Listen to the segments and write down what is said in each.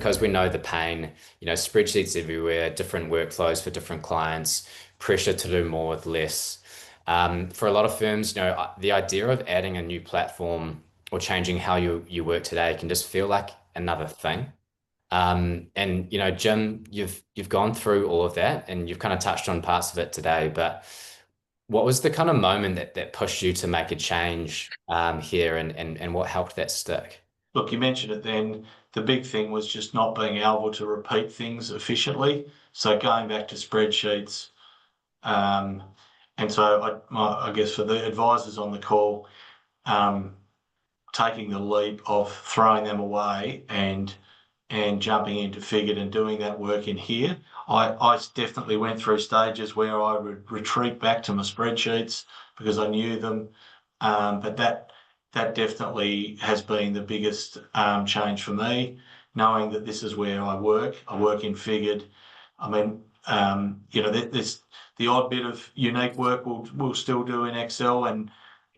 because we know the pain, spreadsheets everywhere, different workflows for different clients, pressure to do more with less. For a lot of firms, the idea of adding a new platform or changing how you work today can just feel like another thing. And Jim, you've gone through all of that and you've kind of touched on parts of it today, but what was the kind of moment that pushed you to make a change here and what helped that stick? Look, you mentioned it then. The big thing was just not being able to repeat things efficiently. So going back to spreadsheets, um, and so I guess for the advisors on the call, um, taking the leap of throwing them away and jumping into Figured and doing that work in here. I definitely went through stages where I would retreat back to my spreadsheets because I knew them, but that definitely has been the biggest change for me, knowing that this is where I work. I work in Figured. I mean, there's the odd bit of unique work we'll still do in Excel, and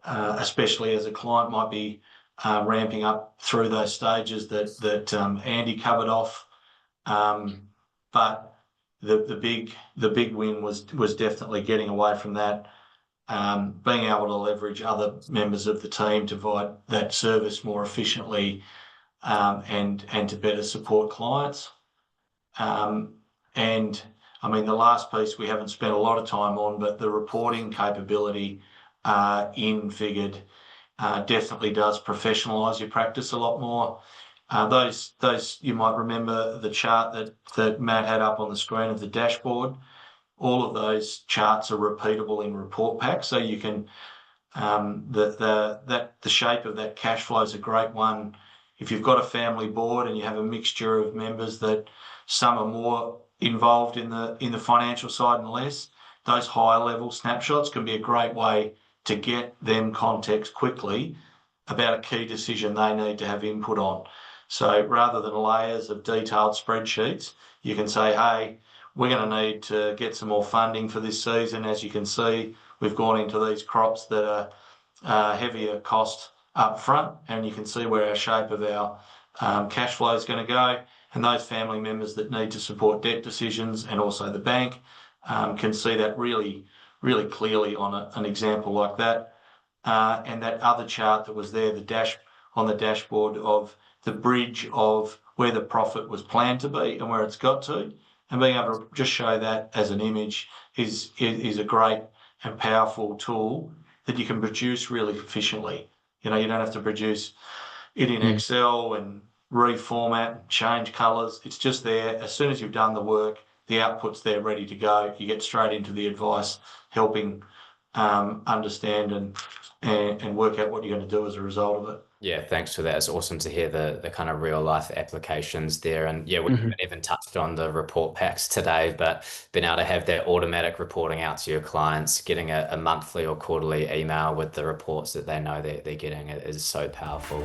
especially as a client might be ramping up through those stages that Andy covered off. But the big win was definitely getting away from that, being able to leverage other members of the team to provide that service more efficiently, and to better support clients. Um, and I mean, the last piece we haven't spent a lot of time on, but the reporting capability in Figured definitely does professionalise your practice a lot more. Those you might remember the chart that Matt had up on the screen of the dashboard. All of those charts are repeatable in report packs, so you can the shape of that cash flow is a great one. If you've got a family board and you have a mixture of members that some are more involved in the financial side and less, those higher level snapshots can be a great way to get them context quickly about a key decision they need to have input on. So rather than layers of detailed spreadsheets, you can say, hey, we're going to need to get some more funding for this season. As you can see, we've gone into these crops that are heavier cost up front, and you can see where our shape of our cash flow is going to go. And those family members that need to support debt decisions and also the bank can see that really, really clearly on an example like that. And that other chart that was there, on the dashboard of the bridge of where the profit was planned to be and where it's got to, and being able to just show that as an image is a great and powerful tool that you can produce really efficiently. You don't have to produce it in Excel and reformat and change colours. It's just there. As soon as you've done the work, the output's there ready to go. You get straight into the advice, helping understand and work out what you're going to do as a result of it. Yeah, thanks for that. It's awesome to hear the kind of real life applications there. And yeah, we haven't even touched on the report packs today, but being able to have that automatic reporting out to your clients, getting a monthly or quarterly email with the reports that they know that they're getting is so powerful.